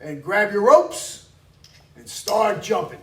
And grab your ropes and start jumping.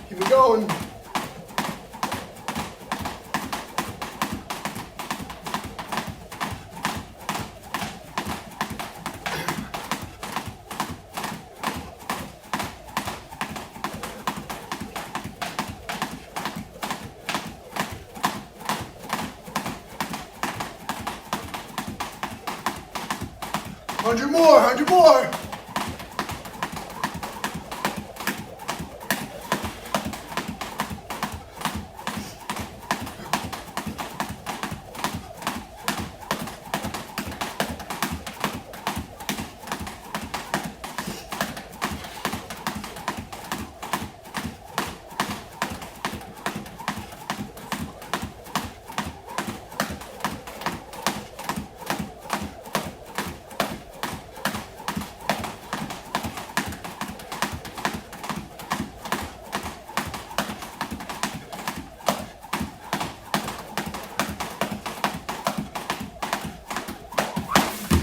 Keep it going. Hundred more, 100 more.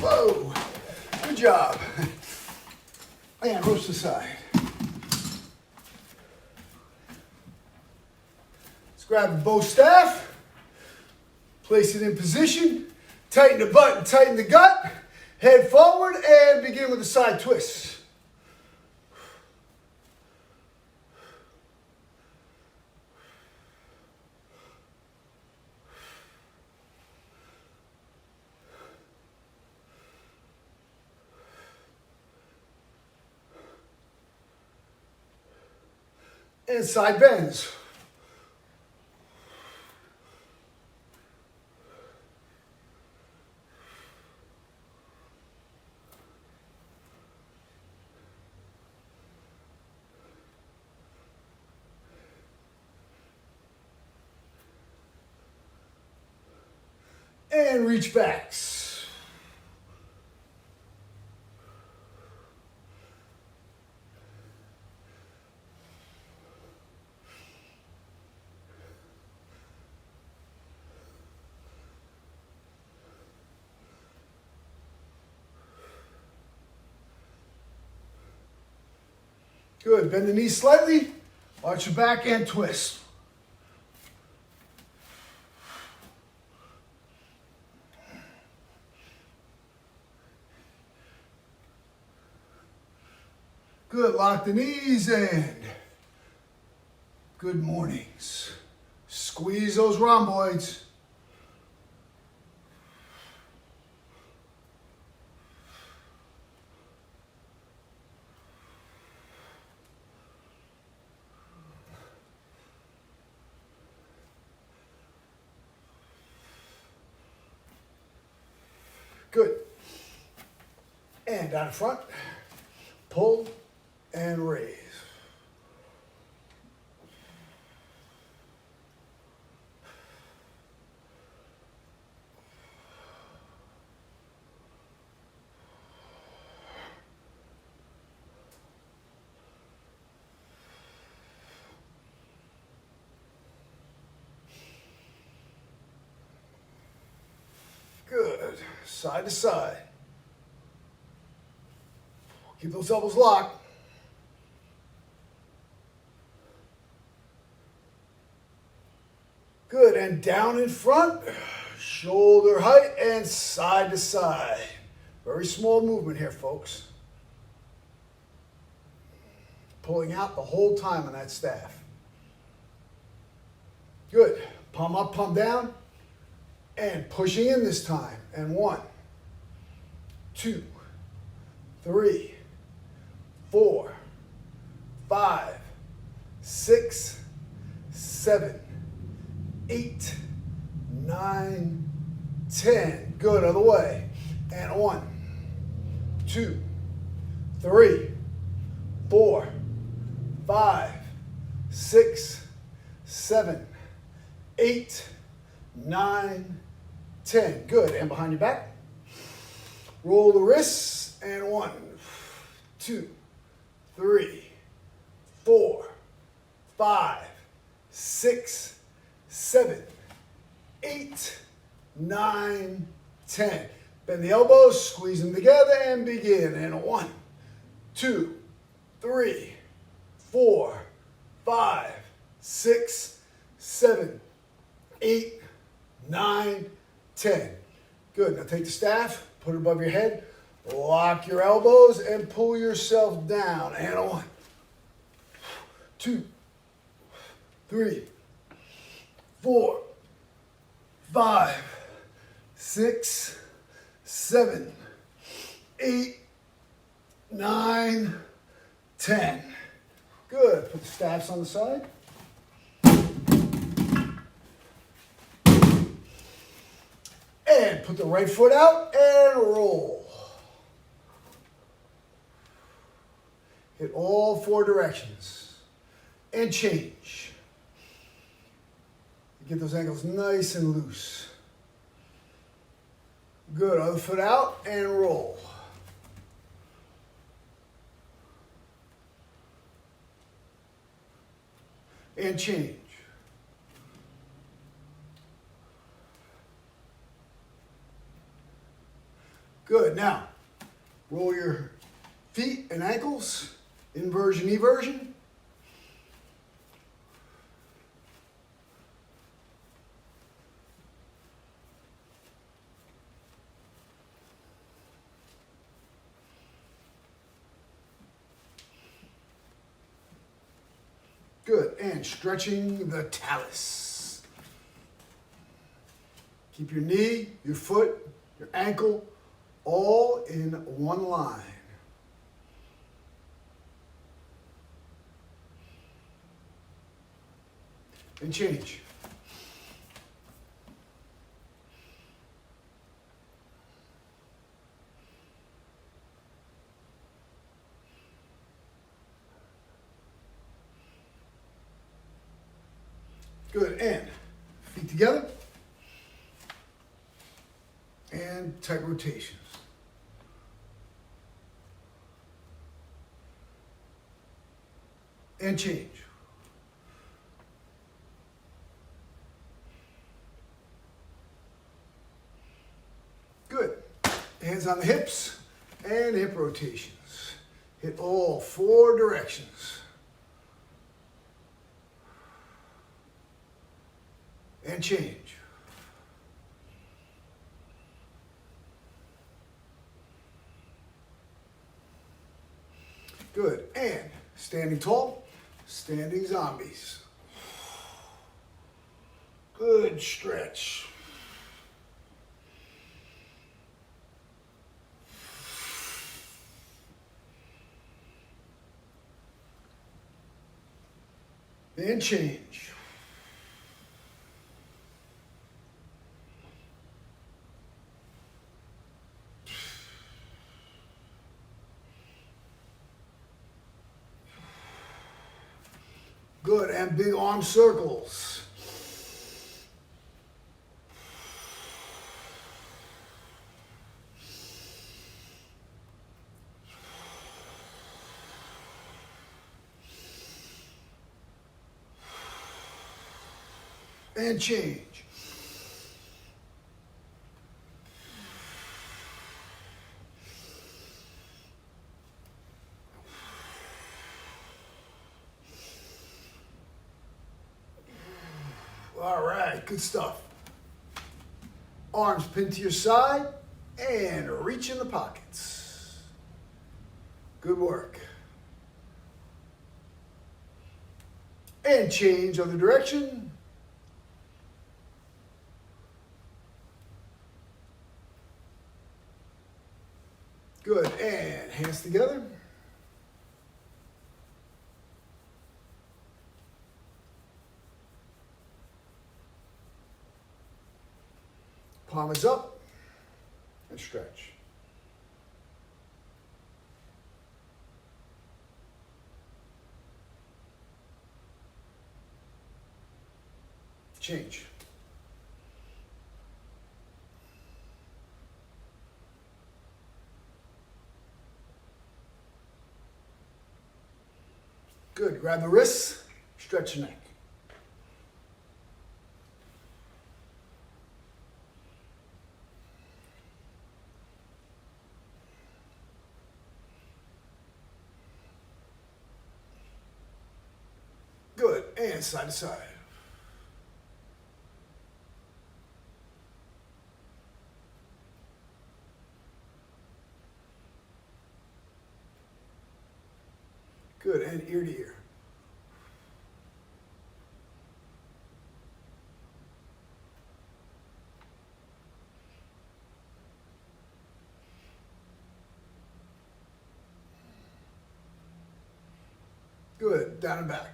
Whoa, good job. And ropes aside. Let's grab the bow staff, place it in position, tighten the butt and tighten the gut, head forward and begin with a side twist. And side bends. And reach backs. Good, bend the knees slightly, arch your back and twist. Good, lock the knees and good mornings. Squeeze those rhomboids. Good. And down in front, pull and raise. Good. Side to side. Keep those elbows locked. Good, and down in front, shoulder height and side to side. Very small movement here, folks. Pulling out the whole time on that staff. Good, palm up, palm down, and pushing in this time. And 1, 2, 3, 4, 5, 6, 7, 8, 9, 10. Good, other way. And 1, 2, 3, 4, 5, 6, 7, 8, 9, 10. Good, and behind your back. Roll the wrists, and 1, 2, 3, 4, 5, 6, 7, 8, 9, 10. Bend the elbows, squeeze them together, and begin. And 1, 2, 3, 4, 5, 6, 7, 8, 9, 10. Good. Now take the staff, put it above your head, lock your elbows, and pull yourself down. And 1, 2, 3, 4, 5, 6, 7, 8, 9, 10. Good. Put the staffs on the side. And put the right foot out and roll. Hit all 4 directions. And change. Get those ankles nice and loose. Good. Other foot out and roll. And change. Good. Now, roll your feet and ankles, inversion, eversion. Good, and stretching the talus. Keep your knee, your foot, your ankle, all in one line. And change. Good, and feet together. And tight rotations. And change. Good. Hands on the hips and hip rotations. Hit all 4 directions. And change. Good, and standing tall, standing zombies. Good stretch. And change. Good, and big arm circles. And change. All right. right, good stuff. Arms pinned to your side and reach in the pockets. Good work. And change other direction. Good, and hands together. Palm is up and stretch. Change. Good. Grab the wrists, stretch your neck. Good. And side to side. Good. And ear to ear. Good. Down and back.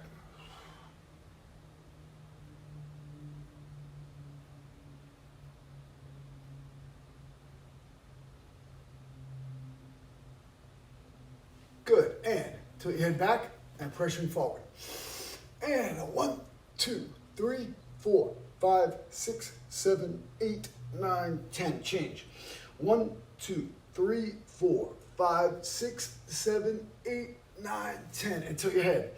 Good. And tilt your head back and pressuring forward. And 1, 2, 3, 4, 5, 6, 7, 8, 9, 10. Change. 1, 2, 3, 4, 5, 6, 7, 8, 9, 10. And tilt your head.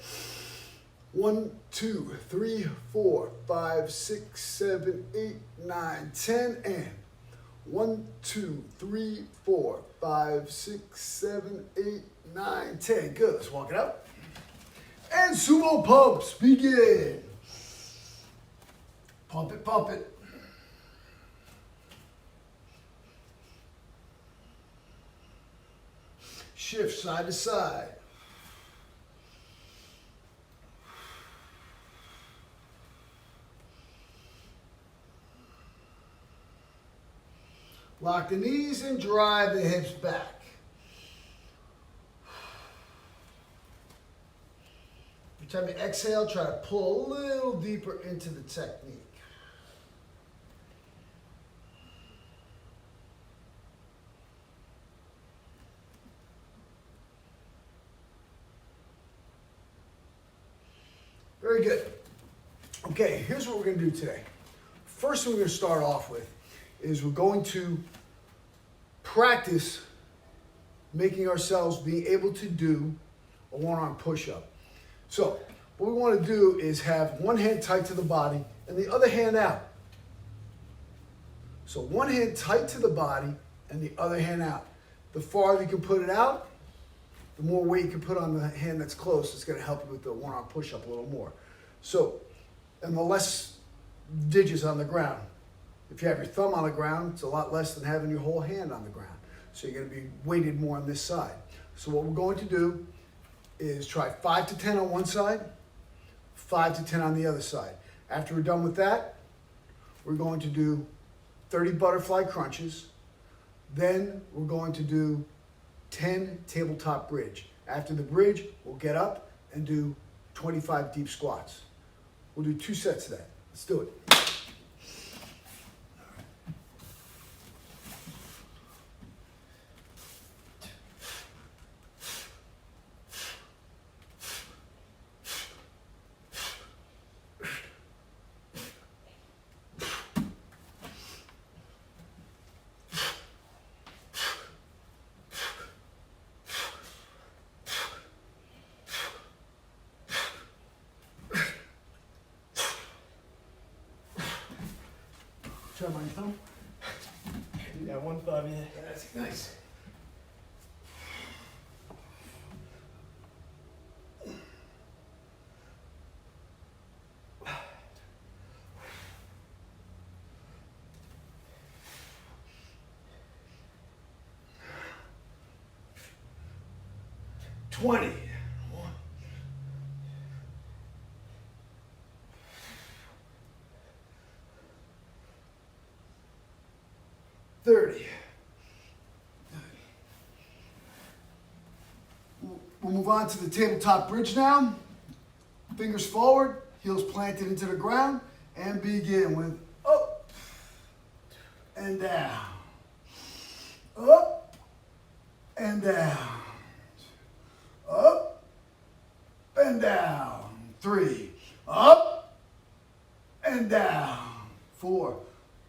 1, 2, 3, 4, 5, 6, 7, 8, 9, 10. And 1, 2, 3, 4, 5, 6, 7, 8, 9, 10. Good. Let's walk it up. And sumo pumps. Begin. Pump it, pump it. Shift side to side. Lock the knees and drive the hips back. Every time you exhale, try to pull a little deeper into the technique. Very good. Okay, here's what we're going to do today. First thing we're going to start off with is we're going to practice making ourselves be able to do a one-arm push-up. So what we want to do is have one hand tight to the body and the other hand out. So one hand tight to the body and the other hand out. The farther you can put it out, the more weight you can put on the hand that's close. It's going to help you with the one-arm push-up a little more. So, and the less digits on the ground. If you have your thumb on the ground, it's a lot less than having your whole hand on the ground. So you're going to be weighted more on this side. So what we're going to do is try 5 to 10 on one side, 5 to 10 on the other side. After we're done with that, we're going to do 30 butterfly crunches. Then we're going to do 10 tabletop bridge. After the bridge, we'll get up and do 25 deep squats. We'll do 2 sets of that. Let's do it. Try my thumb. Yeah, one thumb, yeah. That's nice. 20. 30. We'll move on to the tabletop bridge now. Fingers forward, heels planted into the ground, and begin with up and down. Up and down. Up and down. 3. Up and down. 4.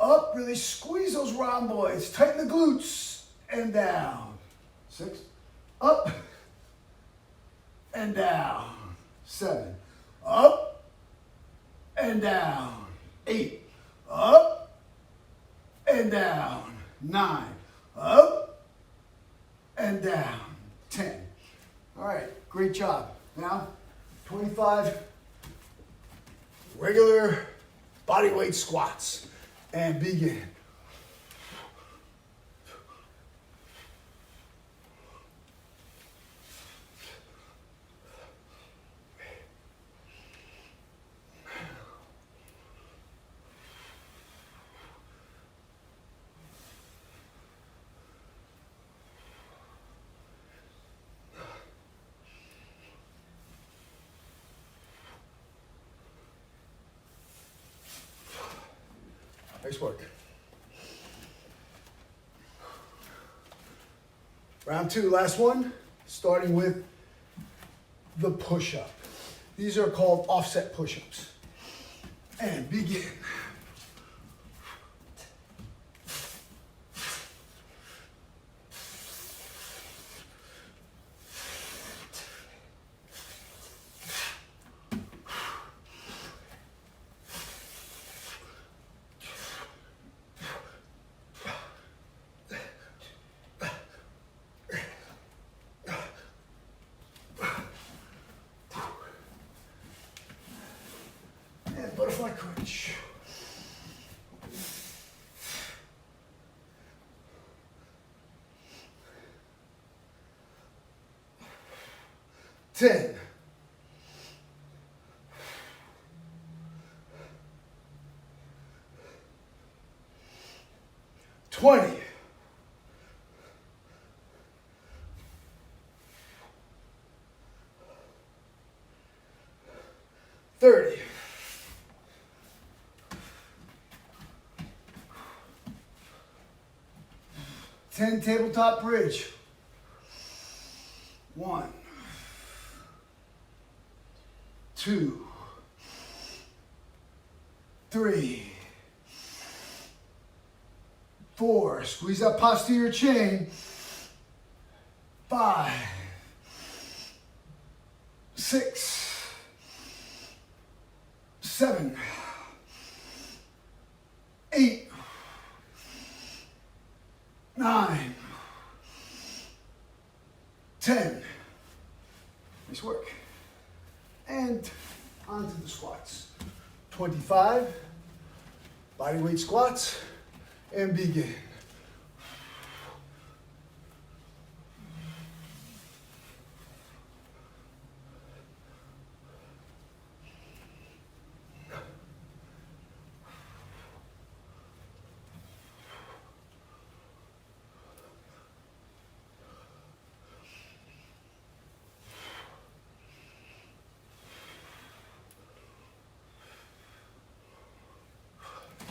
Up, really squeeze those rhomboids. Tighten the glutes and down. 6. Up and down. 7. Up and down. 8. Up and down. 9. Up and down. 10. All right, great job. Now, 25 regular body weight squats. And begin. Nice work. Round 2, last one, starting with the push-up. These are called offset push-ups. And begin. Butterfly crunch. Ten. 20. 30. 10 tabletop bridge. 1, 2, 3, 4. Squeeze that posterior chain. 5, 6, 7, 8, 9, 10. Nice work. And onto the squats. 25 body weight squats, and begin.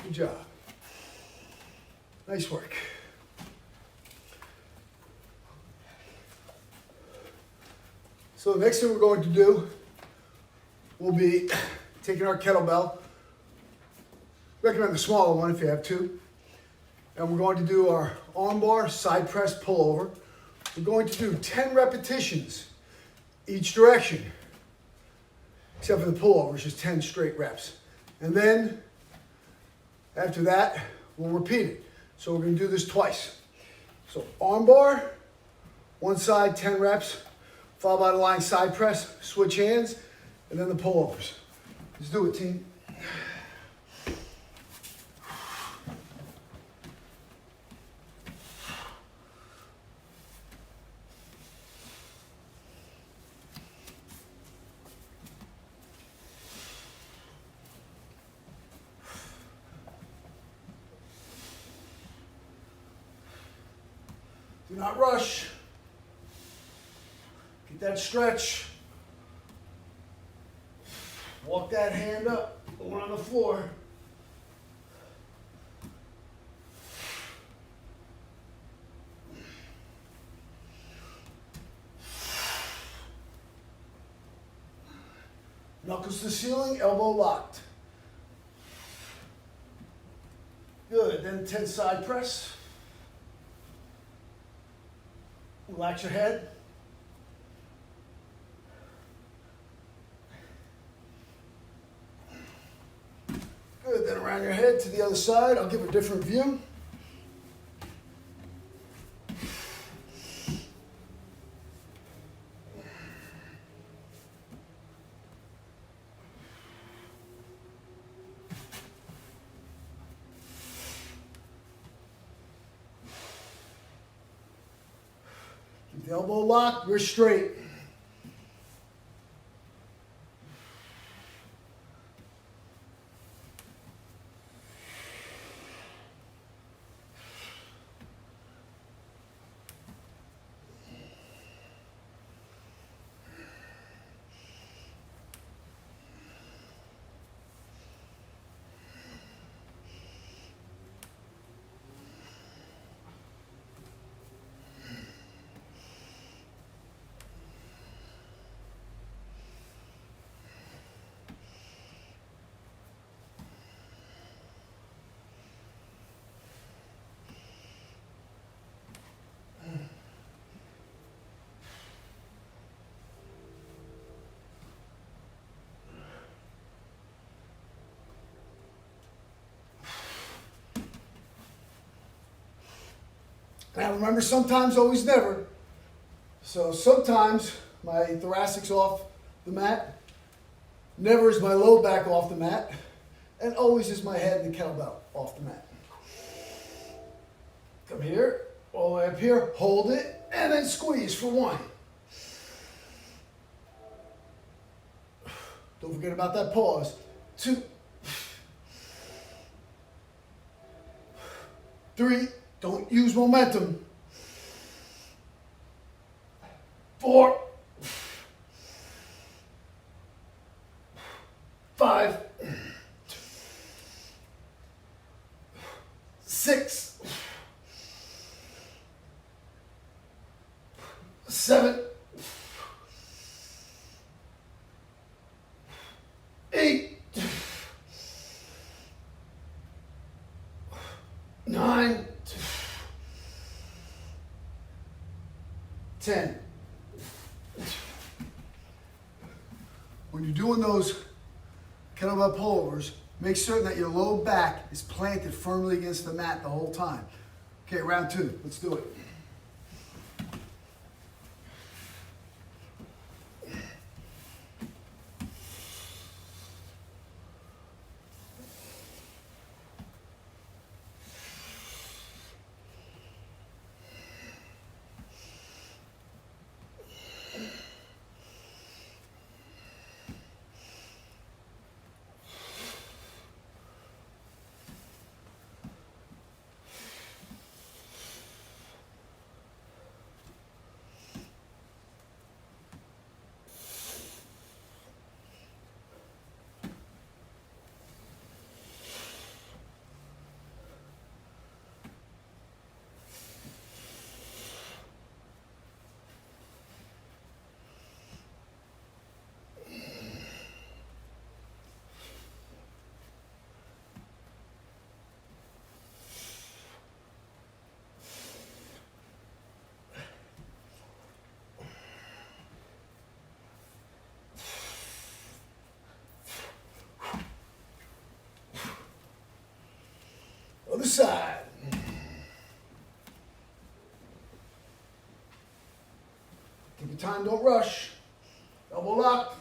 Good job. Nice work. So the next thing we're going to do will be taking our kettlebell. Recommend the smaller one if you have two. And we're going to do our arm bar, side press, pullover. We're going to do 10 repetitions each direction, except for the pullover, which is 10 straight reps. And then after that, we'll repeat it. So we're going to do this twice. So arm bar, one side, 10 reps, followed by the lying side press, switch hands, and then the pullovers. Let's do it, team. Do not rush. Get that stretch. Walk that hand up, the one on the floor. Knuckles to the ceiling, elbow locked. Good, then 10 side press. Relax your head. Good, then around your head to the other side. I'll give a different view. Keep the elbow locked, we're straight. Now remember, sometimes, always, never. So sometimes my thoracic's off the mat, never is my low back off the mat, and always is my head and the kettlebell off the mat. Come here, all the way up here, hold it, and then squeeze for 1. Don't forget about that pause. 2, 3, don't use momentum. 4, 5, 6, 7, 8, 9, 10. When you're doing those kettlebell pullovers, make certain that your low back is planted firmly against the mat the whole time. Okay, round 2. Let's do it. Other side. Take your time, don't rush. Elbow lock.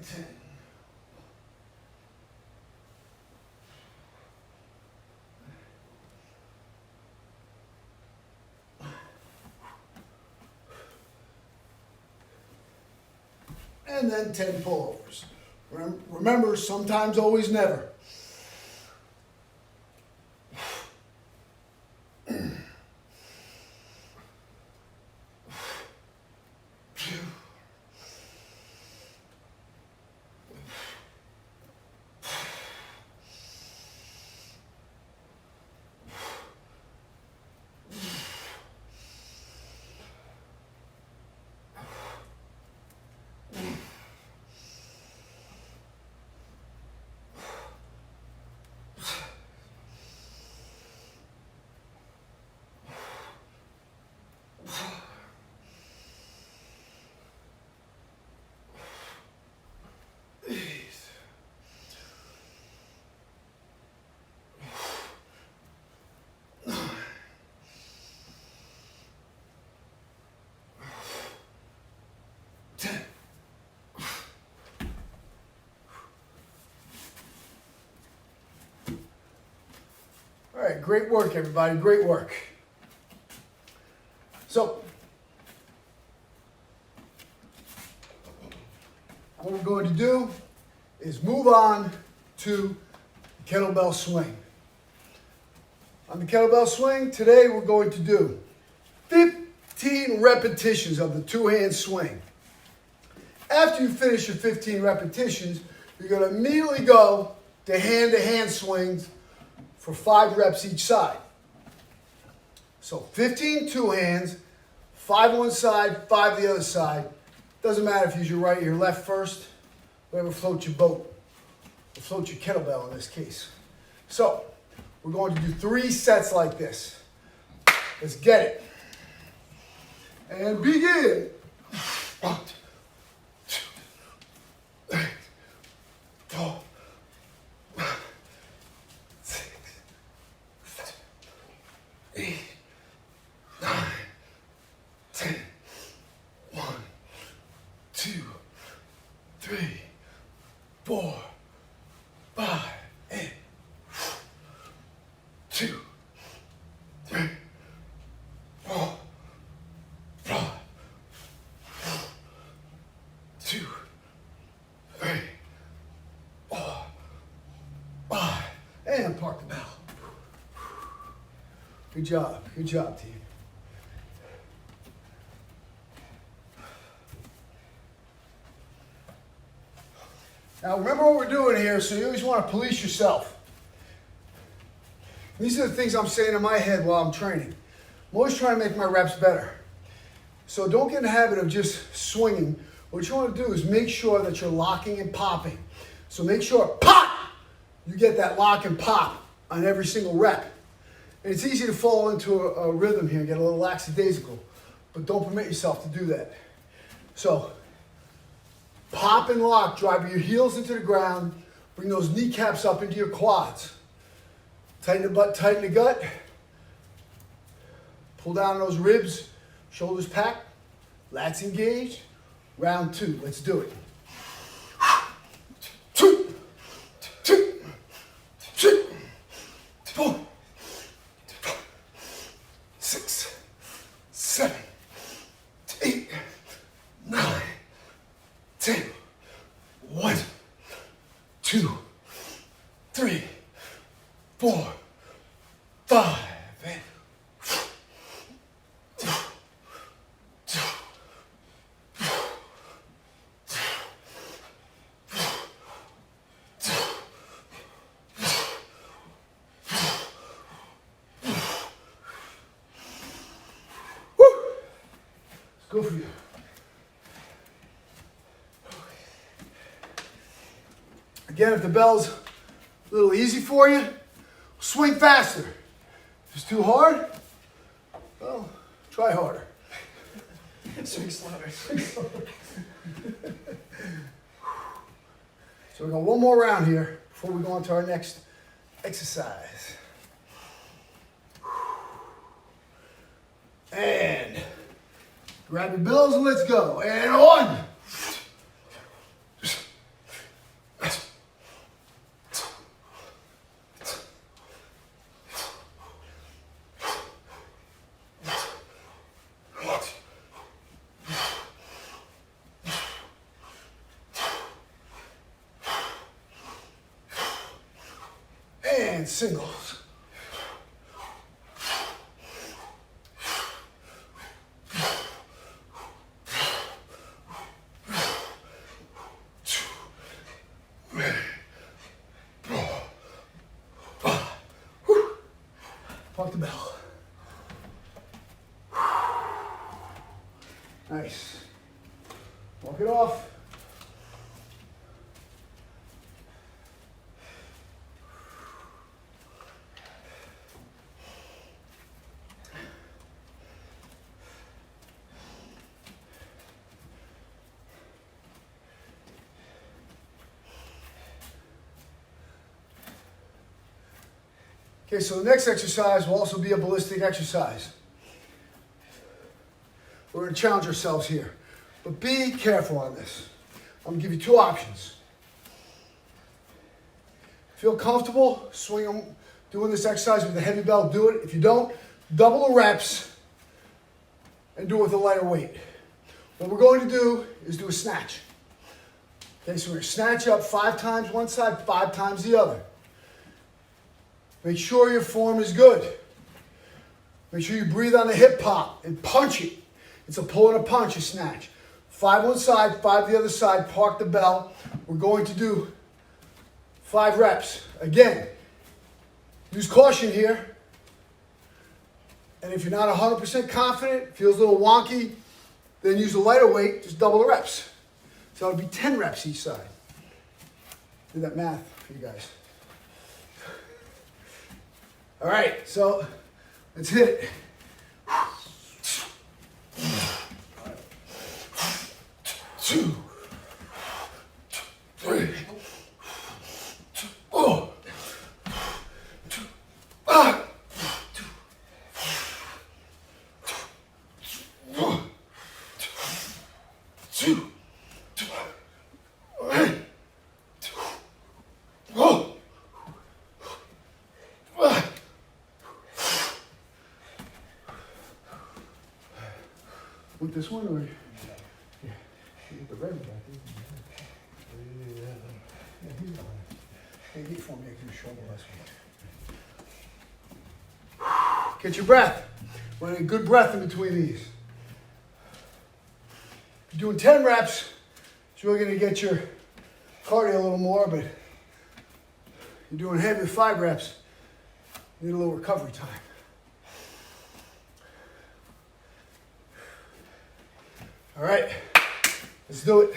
10. And then 10 pullovers. Remember, sometimes, always, never. All right, great work, everybody. Great work. So, what we're going to do is move on to the kettlebell swing. On the kettlebell swing, today we're going to do 15 repetitions of the two-hand swing. After you finish your 15 repetitions, you're going to immediately go to hand swings for 5 reps each side. So 15 two hands, 5 one side, 5 the other side. Doesn't matter if you use your right or your left first, whatever floats your boat, or floats your kettlebell in this case. So we're going to do 3 sets like this. Let's get it. And begin. 1, 2, 3, 4, 6, 7, 8, 9, 10. 1, 2, 3, 4, 5, and 2, 3, 4, 5, 2, 3, 4, 5, and park the bell. Good job, team. Now remember what we're doing here, so you always want to police yourself. These are the things I'm saying in my head while I'm training. I'm always trying to make my reps better. So don't get in the habit of just swinging. What you want to do is make sure that you're locking and popping. So make sure, pop! You get that lock and pop on every single rep. And it's easy to fall into a rhythm here and get a little lackadaisical, but don't permit yourself to do that. So, pop and lock, drive your heels into the ground, bring those kneecaps up into your quads. Tighten the butt, tighten the gut. Pull down those ribs, shoulders packed, lats engaged. Round 2, let's do it. 2, 2, 3, 4, 6, 7, 8, 9, 10. 1, 2, 3, 4, 5, and 2, 2, 2. Let's go for you. Again, if the bell's a little easy for you, swing faster. If it's too hard, well, try harder. Swing slower. So we got one more round here before we go on to our next exercise. And grab your bells and let's go. And 1, hand singles. Park the bell. Nice. Walk it off. Okay, so the next exercise will also be a ballistic exercise. We're going to challenge ourselves here. But be careful on this. I'm going to give you two options. Feel comfortable, swing them, doing this exercise with a heavy bell, do it. If you don't, double the reps and do it with a lighter weight. What we're going to do is do a snatch. Okay, so we're going to snatch up 5 times one side, 5 times the other. Make sure your form is good. Make sure you breathe on the hip pop and punch it. It's a pull and a punch, a snatch. 5 one side, 5 the other side, park the bell. We're going to do 5 reps. Again, use caution here. And if you're not 100% confident, feels a little wonky, then use a lighter weight, just double the reps. So it'll be 10 reps each side. Do that math for you guys. All right, so let's hit it. 2, 3, 4, 5, 2, 3, 4. Want this one or? Yeah. You get the red one back. Yeah, he's got one. Hey, get for me. I can shoulder last one. Get your breath. Want a good breath in between these. If you're doing 10 reps, it's really going to get your cardio a little more, but you're doing heavy with 5 reps, you need a little recovery time. All right, let's do it.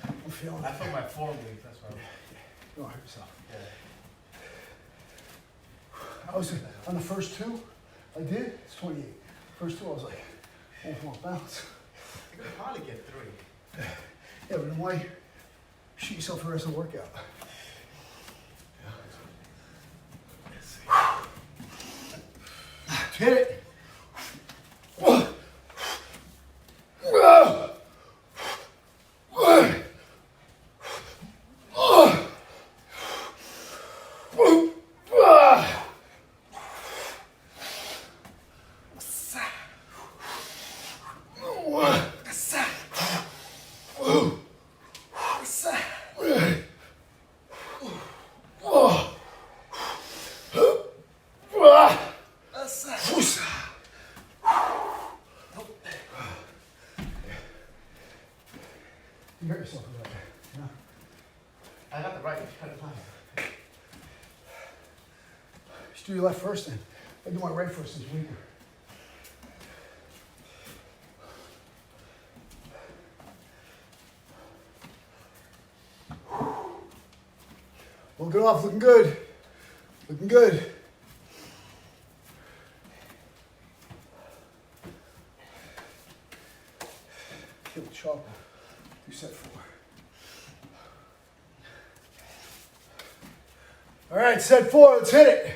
I'm feeling I feel my form weak, that's why. You don't hurt yourself. Yeah. I was on the first 2, I did, it's 28. First 2, I was like, almost off balance. You could probably get 3. Yeah, but then why shoot yourself for the rest of the workout? Hit it. You hurt yourself with that, you know? I got the right, cut it left. Just do your left first then. I do my right first, it's weaker. it off. Looking good. Looking good. Kill the chopper. Do set 4. All right, set 4. Let's hit it.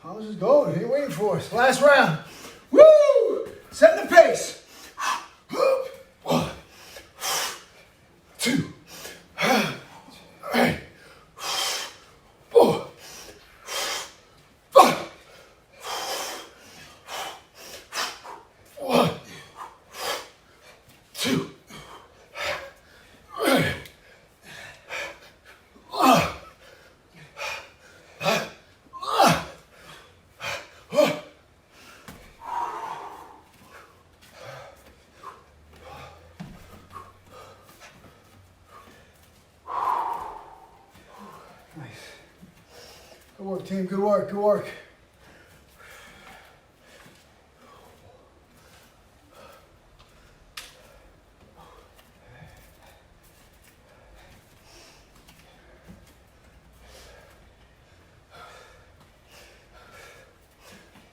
Thomas is going. He waiting for us. Last round. Woo! Setting the pace. 1, 2, 3, 4, 5. 1, 2, 3. Nice. Good work, team. Good work. Good work.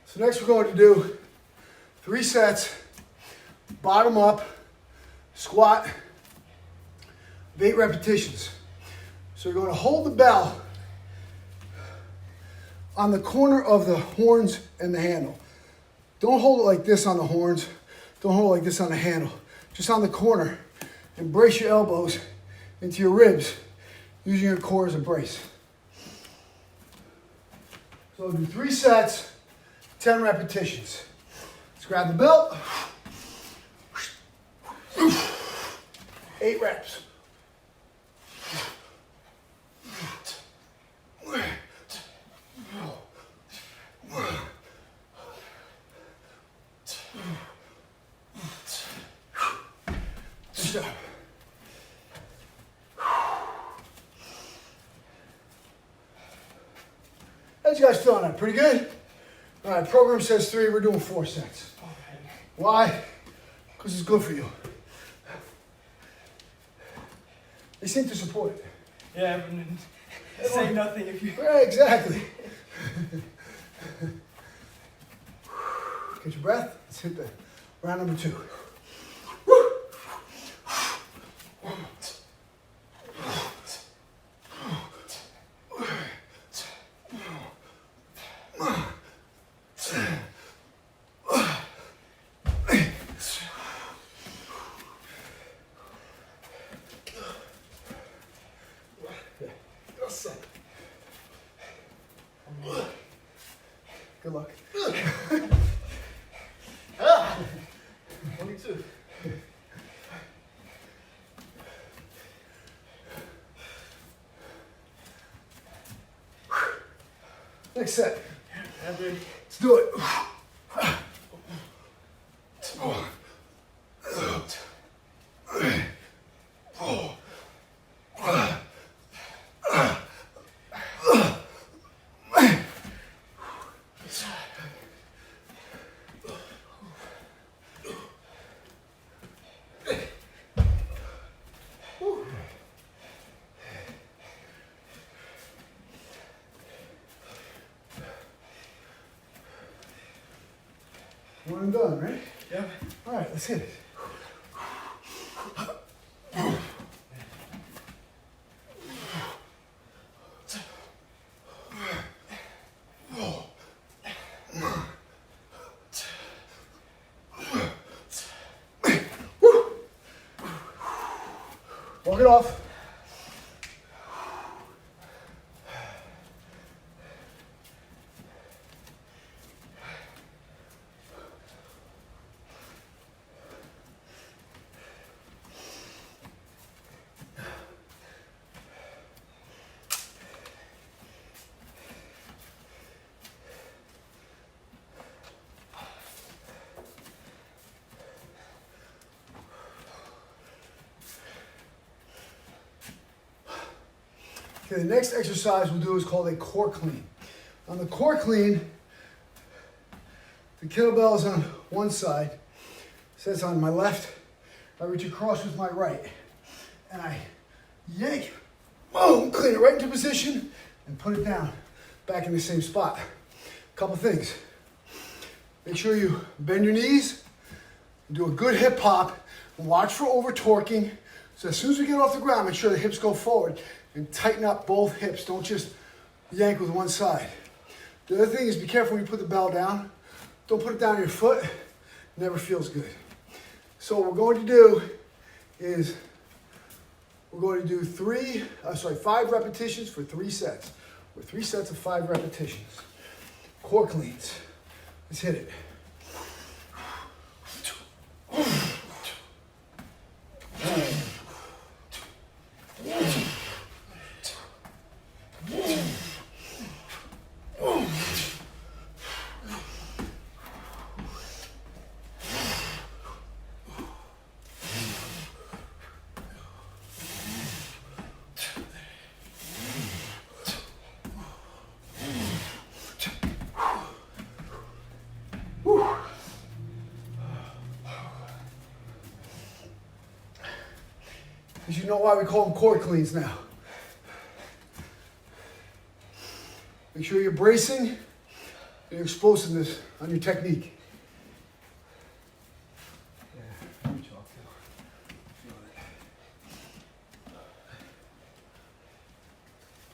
So next we're going to do 3 sets, bottom up, squat, with 8 repetitions. So you're going to hold the bell on the corner of the horns and the handle. Don't hold it like this on the horns. Don't hold it like this on the handle. Just on the corner. And brace your elbows into your ribs using your core as a brace. So I'll do 3 sets, 10 repetitions. Let's grab the belt. 8 reps. How's you guys feeling? Pretty good? All right, program says 3, we're doing 4 sets. Why? Because it's good for you. They seem to support it. Yeah, but say nothing if you... Right, exactly. Get your breath. Let's hit the round number 2. Good luck. 22. Next set. Yeah, dude. Let's do it. One and done, right? Yep. All right, let's hit it. Walk it off. Okay, the next exercise we'll do is called a core clean. On the core clean, the kettlebell is on one side, sits on my left. I reach across with my right, and I yank, boom, clean it right into position, and put it down, back in the same spot. Couple things. Make sure you bend your knees, do a good hip hop, and watch for over torquing. So as soon as we get off the ground, make sure the hips go forward and tighten up both hips. Don't just yank with one side. The other thing is be careful when you put the bell down. Don't put it down on your foot. Never feels good. So what we're going to do is we're going to do 5 repetitions for 3 sets. Or 3 sets of 5 repetitions. Core cleans. Let's hit it. Because you know why we call them core cleans now. Make sure you're bracing and your explosiveness on your technique. Yeah, reach off too. Feeling it.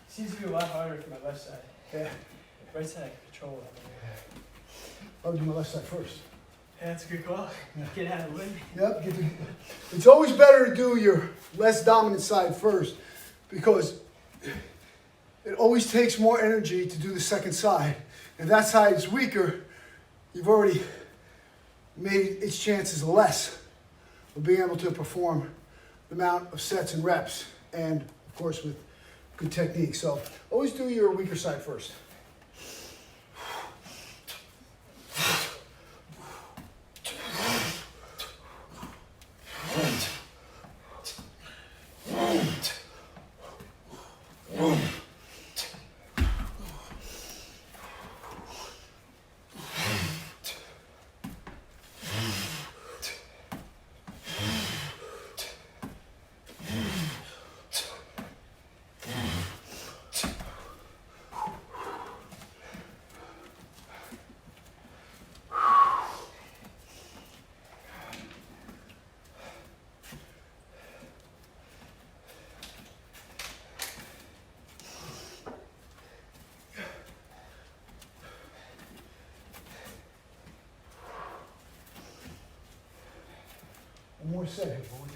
Seems to be a lot harder for my left side. Yeah. Right side, I can control it. I'll do my left side first. Yeah, that's a good call. Yeah. Get out of the way. Yep. It's always better to do your less dominant side first because it always takes more energy to do the second side. If that side is weaker, you've already made its chances less of being able to perform the amount of sets and reps, and of course with good technique. So always do your weaker side first. One more set here, boys.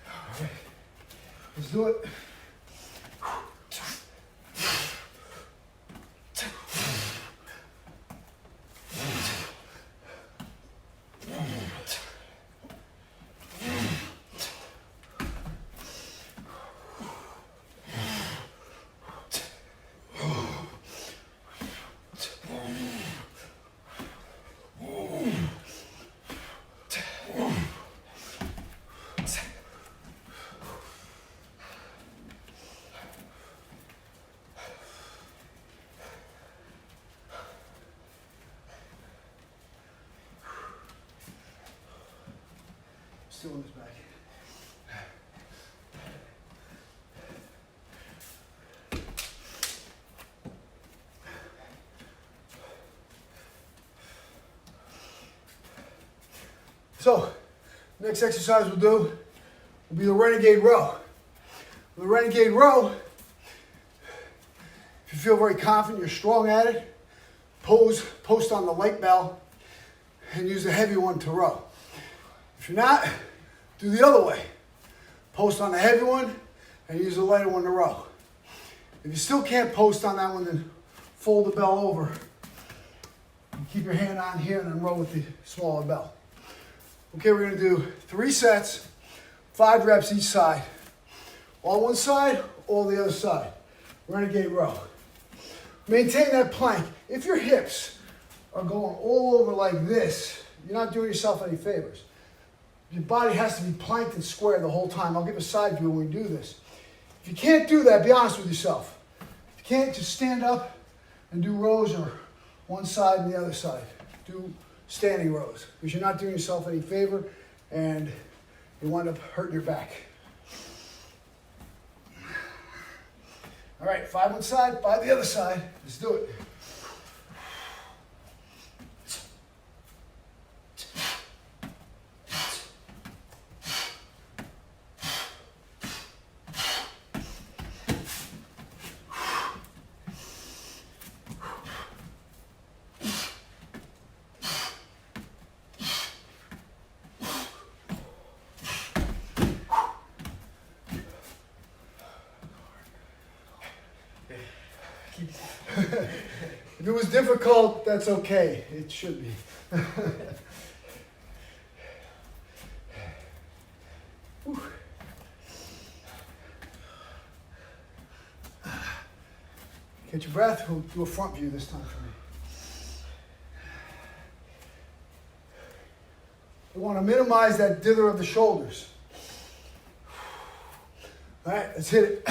All right. Let's do it. Still in this back. So, next exercise we'll do will be the renegade row. The renegade row, if you feel very confident, you're strong at it, post on the light bell and use the heavy one to row. If you're not, do the other way. Post on the heavy one and use the lighter one to row. If you still can't post on that one, then fold the bell over. And keep your hand on here and then row with the smaller bell. Okay, we're gonna do 3 sets, 5 reps each side. All one side, all the other side. Renegade row. Maintain that plank. If your hips are going all over like this, you're not doing yourself any favors. Your body has to be planked and square the whole time. I'll give a side view when we do this. If you can't do that, be honest with yourself. If you can't, just stand up and do rows or one side and the other side. Do standing rows because you're not doing yourself any favor and you wind up hurting your back. All right, 5 one side, 5 the other side. Let's do it. If it was difficult, that's okay. It should be. Catch your breath. We'll do a front view this time for me. We want to minimize that dither of the shoulders. All right, let's hit it.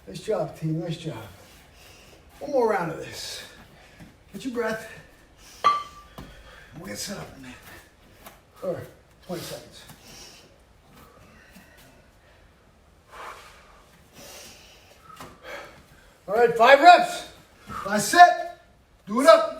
Nice job, team. Nice job. One more round of this. Get your breath. We'll get set up in a minute. Or 20 seconds. All right, 5 reps. Last set. Do it up.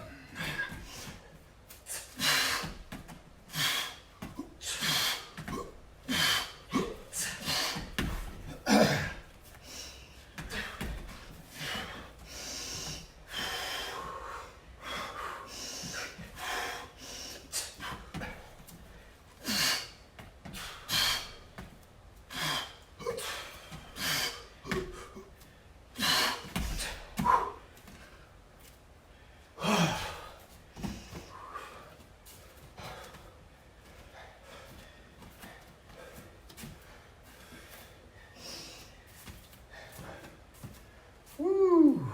Woo.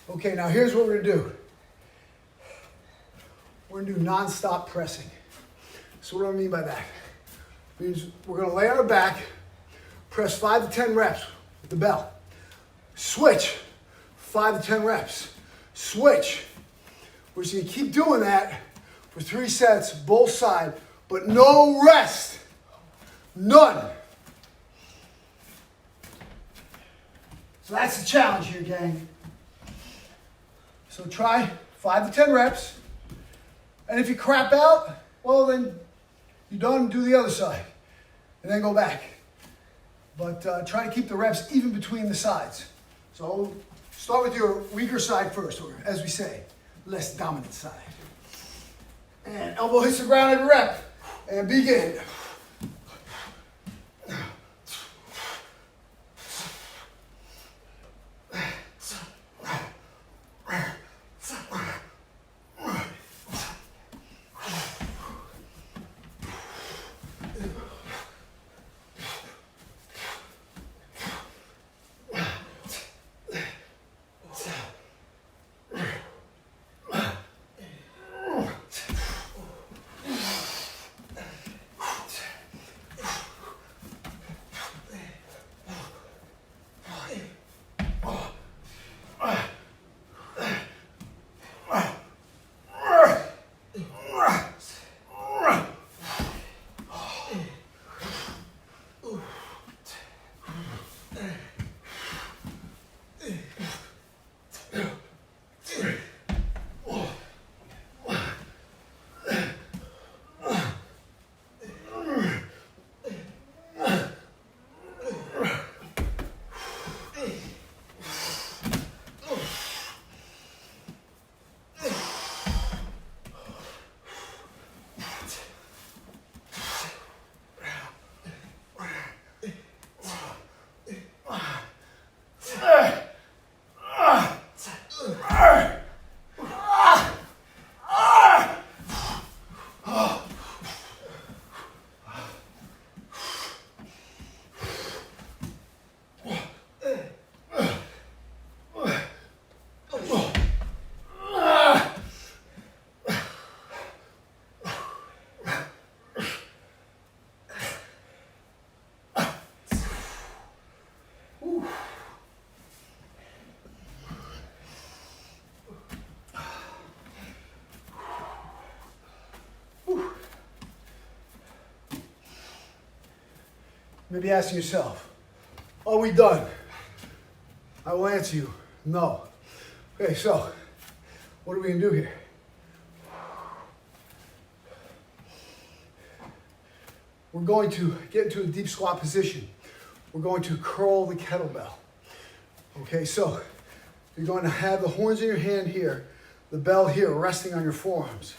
Okay, now here's what we're gonna do. We're gonna do non-stop pressing. So what do I mean by that? It means we're gonna lay on our back, press 5 to 10 reps with the bell. Switch, 5 to 10 reps. Switch. We're just gonna keep doing that for 3 sets, both sides, but no rest. None. So that's the challenge here, gang. So try 5 to 10 reps. And if you crap out, well then you're done, do the other side. And then go back. But try to keep the reps even between the sides. So start with your weaker side first, or as we say, less dominant side. And elbow hits the ground every rep. And begin. Maybe asking yourself, are we done? I will answer you, no. Okay, so what are we gonna do here? We're going to get into a deep squat position. We're going to curl the kettlebell. Okay, so you're going to have the horns in your hand here, the bell here resting on your forearms.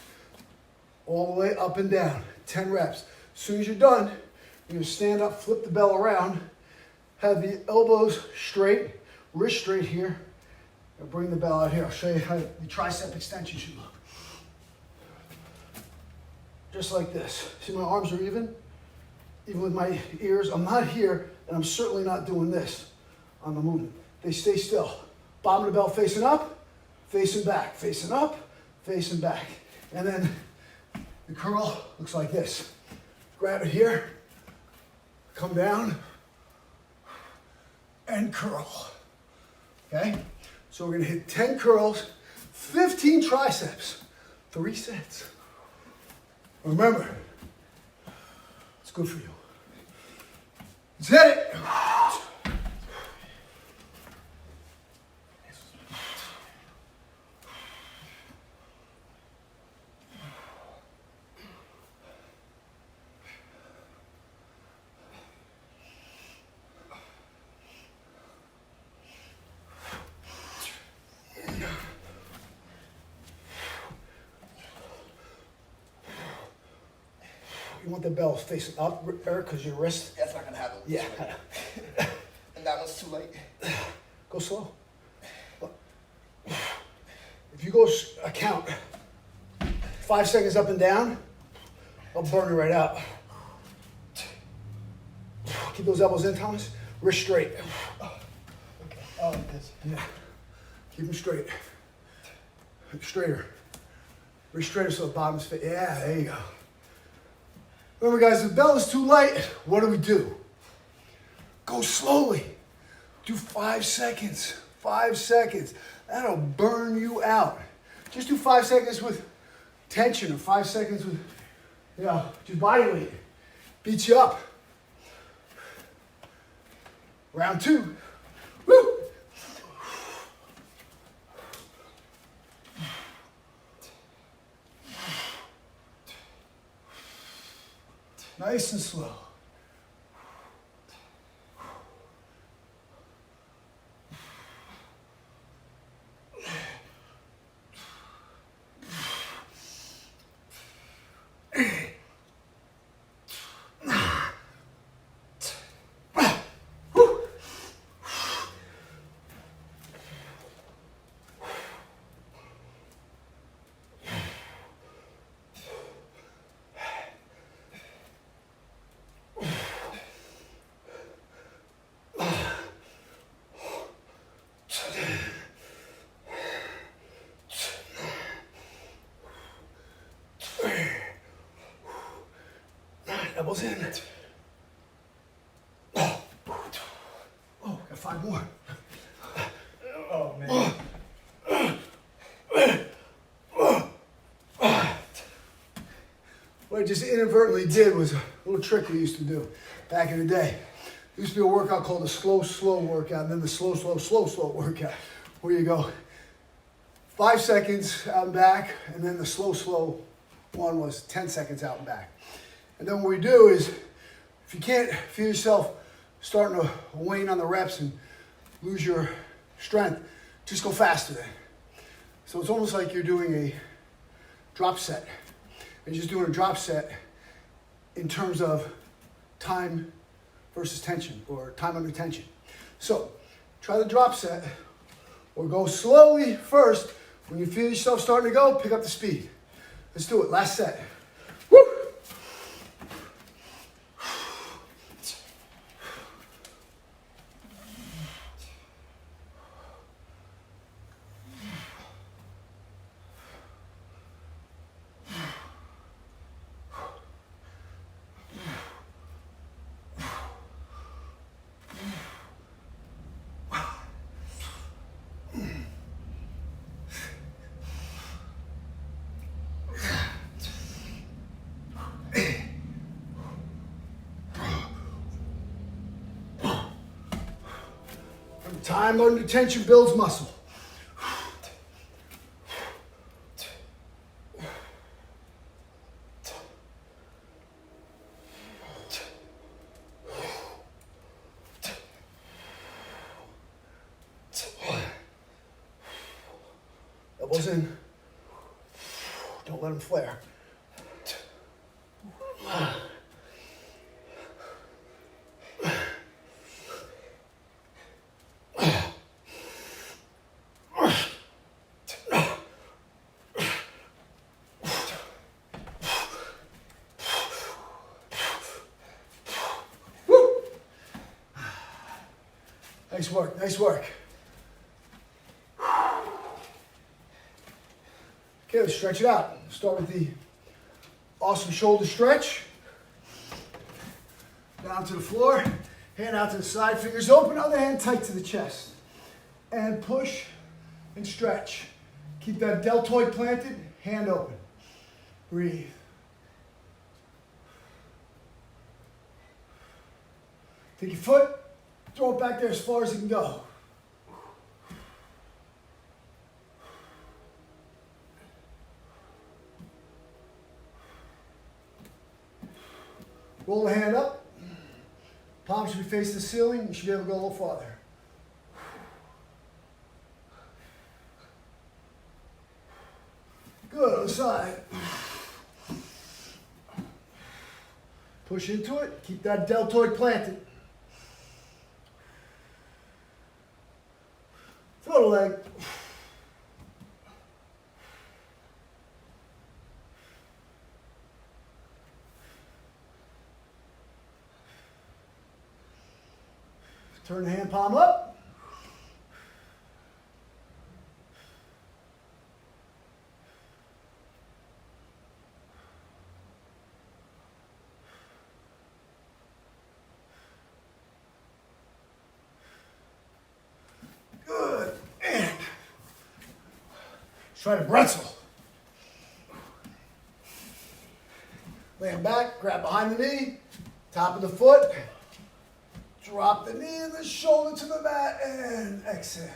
All the way up and down, 10 reps. As soon as you're done, you're gonna stand up, flip the bell around, have the elbows straight, wrist straight here, and bring the bell out here. I'll show you how the tricep extension should look. Just like this. See, my arms are even with my ears. I'm not here, and I'm certainly not doing this on the movement. They stay still. Bottom of the bell facing up, facing back, facing up, facing back. And then the curl looks like this. Grab it here, come down, and curl. Okay? So we're gonna hit 10 curls, 15 triceps, 3 sets. Remember, it's good for you. Let's hit it. You want the bells facing up, Eric, because your wrist. That's not gonna happen. Yeah. And that one's too late. Go slow. If you go a count 5 seconds up and down, I'll burn it right out. Keep those elbows in, Thomas. Wrist straight. Okay. Oh, like this. Yeah. Keep them straight. Straighter. Wrist straighter so the bottom's fit. Yeah, there you go. Remember, guys, if the bell is too light, what do? Go slowly. Do 5 seconds. 5 seconds. That'll burn you out. Just do 5 seconds with tension or 5 seconds with, just body weight. Beats you up. Round 2. Woo! Nice and slow. Elbows in. Oh, got 5 more. Oh, man. What I just inadvertently did was a little trick we used to do back in the day. There used to be a workout called the slow workout, and then the slow workout, where you go 5 seconds out and back, and then the slow one was 10 seconds out and back. And then what we do is, if you can't feel yourself starting to wane on the reps and lose your strength, just go faster then. So it's almost like you're doing a drop set. And just doing a drop set in terms of time versus tension, or time under tension. So try the drop set, or go slowly first. When you feel yourself starting to go, pick up the speed. Let's do it, last set. Woo! Time under tension builds muscle. Elbows in. Don't let them flare. Nice work, nice work. Okay, let's stretch it out. Start with the awesome shoulder stretch. Down to the floor, hand out to the side, fingers open, other hand tight to the chest. And push and stretch. Keep that deltoid planted, hand open. Breathe. Take your foot, throw it back there as far as it can go. Roll the hand up. Palm should be facing the ceiling. You should be able to go a little farther. Good, other side. Push into it. Keep that deltoid planted. Throw the leg. Turn the hand palm up. Good. And try to bretzel. Laying back, grab behind the knee, top of the foot. Drop the knee and the shoulder to the mat and exhale.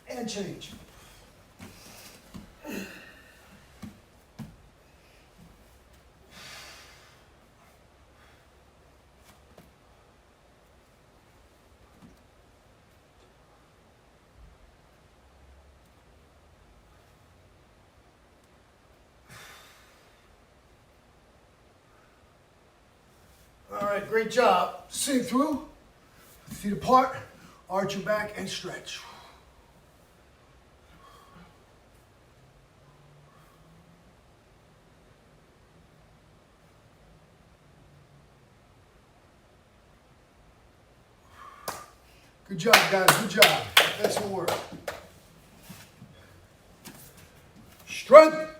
And change. All right, great job. Sink through, feet apart, arch your back and stretch. Good job, guys, good job. Excellent work. Strength.